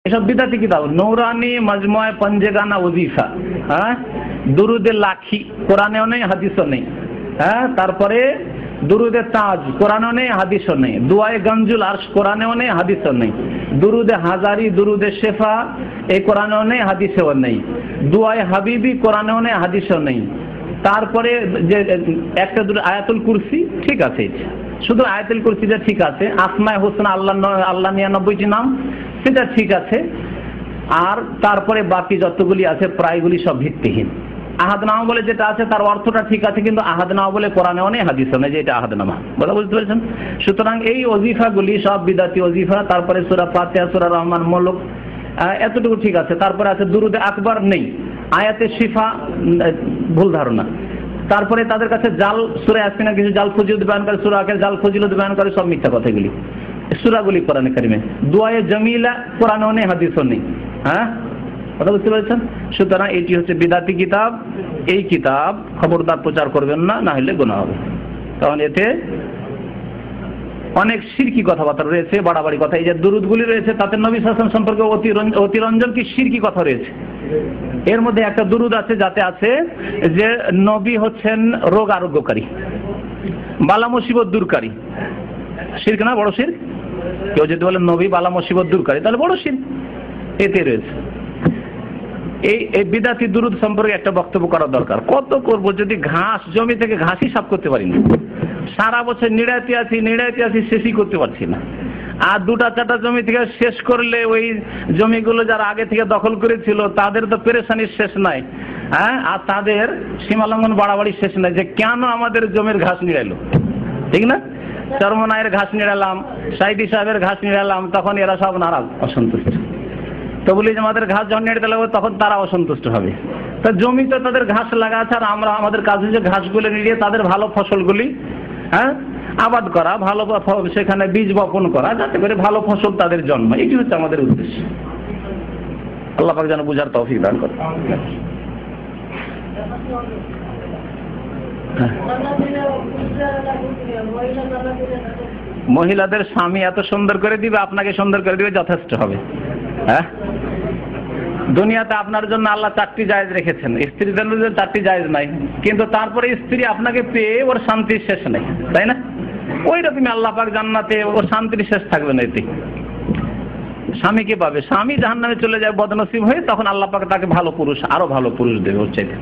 এসব বিদাতি কিতাব। নৌরানি মাজমুআয়ে পঞ্জেগানা ওজিফা, হ্যাঁ, দুরুদে লাখি কোরআনেও নেই হাদিসও নেই, হ্যাঁ, তারপরে দুরুদে তাজ কোরআনেও নেই হাদিসও নেই, দুআয়ে গঞ্জুল আরশ কোরআনেও নেই হাদিসও নেই, দুরুদে হাজারি দুরুদে শেফা এই কোরআনেও নেই হাদিসেও নেই, দুআয়ে হাবিবি কোরআনেও নেই হাদিসও নেই। তারপরে যে একটা দুটো আয়াতুল কুরসি ঠিক আছে, শুধু আয়াতুল কুরসিটা ঠিক আছে, আসমায়ে হোসনা আল্লাহ 99টি নাম সেটা ঠিক আছে, আর তারপরে বাকি যতগুলি আছে প্রায়গুলি সব ভিত্তিহীন। আহাদনামা বলে যেটা আছে তার অর্থটা ঠিক আছে, কিন্তু আহাদনামা বলে কোরআনেও নেই হাদিসেও নেই যে এটা আহাদনামা, কথা বুঝতে পেরেছেন? সুতরাং এই ওজিফাগুলি সব বিদাতি ওজিফা। তারপরে সূরা ফাতিহা, সূরা রহমান, মুলক এতটুকু ঠিক আছে। তারপরে আছে দুরুদে আকবার নেই, আয়াতে শিফা ভুল ধারণা। তারপরে তাদের কাছে জাল সূরা ইয়াসিনের কিছু জাল ফজিলত বয়ান করে, সূরা আখের জাল ফজিলত বয়ান করে, সব মিথ্যা কথাগুলি সূরাগুলি কোরআনে কারিমে। দুআয়ে জামিলা কোরআনেও নেই হাদিসও নেই, হ্যাঁ, কথা বুঝতে পেরেছেন? সুতরাং এটি হচ্ছে বিদাতি কিতাব। এই কিতাব খবরদার প্রচার করবেন না, না হলে গুনাহ হবে। কারণ এতে অনেক শিরকি কথাবার্তা রয়েছে, বাড়াবাড়ি কথা। এই যে দুরুদগুলি রয়েছে তাতে নবী সাল্লাল্লাহু আলাইহি ওয়াসাল্লাম সম্পর্কে অতিরঞ্জন কি শিরকি কথা রয়েছে। এর মধ্যে একটা দুরুদ আছে যাতে আছে যে নবী হচ্ছেন রোগ আরোগ্যকারী, বালা মুসিবত দূরকারী। শিরক না, বড় শিরক। কেউ যদি বলে নবী বালা মুসিবত দূরকারী তাহলে বড় শিরক এতে রয়েছে। এই বিদাতি দুরুদ সম্পর্কে একটা বক্তব্য করা দরকার। কত করব, যদি ঘাস জমি থেকে ঘাসই সাফ করতে পারি না, সারা বছর নিড়াইতে আছি শেষই করতে পারছি না। আর দুটা চারটা জমি থেকে শেষ করলে ওই জমিগুলো যারা আগে থেকে দখল করেছিল তাদের তো পেরেশানির শেষ নাই, হ্যাঁ, আর তাদের সীমালঙ্ঘন বাড়াবাড়ি শেষ নাই যে কেন আমাদের জমির ঘাস নিড়াইলো, ঠিক না? চরমনায়ের ঘাস নিড়ালাম, সাইদি সাহেবের ঘাস নিড়ালাম, তখন এরা সব নারাজ, অসন্তুষ্ট। তো বলি যে আমাদের ঘাস যখন নেড়ে দিলে তখন তারা অসন্তুষ্ট হবে। তা জমি তো তাদের ঘাস লাগা আছে, আর আমরা আমাদের কাছে যে ঘাসগুলো নিয়ে তাদের ভালো ফসলগুলি, হ্যাঁ, আবাদ করা, ভালো সেখানে বীজ বপন করা, যাতে করে ভালো ফসল তাদের জন্ম। এটি হচ্ছে আমাদের উদ্দেশ্য। আল্লাহ পাক যেন বুঝার তৌফিক দান করে। মহিলাদের স্বামী এত সুন্দর করে দিবে, আপনাকে সুন্দর করে দিবে, যথেষ্ট হবে। হ্যাঁ, দুনিয়াতে আপনার জন্য আল্লাহ 4টি জায়েজ রেখেছেন, স্ত্রীর জন্য 4টি জায়েজ নাই, কিন্তু তারপরে স্ত্রী আপনাকে পেয়ে ওর শান্তির শেষ নেই, তাই না? ওই রকমই আল্লাহ পাক জান্নাতে ওর শান্তির শেষ থাকবে না। এতে স্বামীকে পাবে, স্বামী জাহান্নামে চলে যায় বদনসিব হয়ে, তখন আল্লাহ পাক তাকে ভালো পুরুষ, আরো ভালো পুরুষ দেবে ওর চাইতে।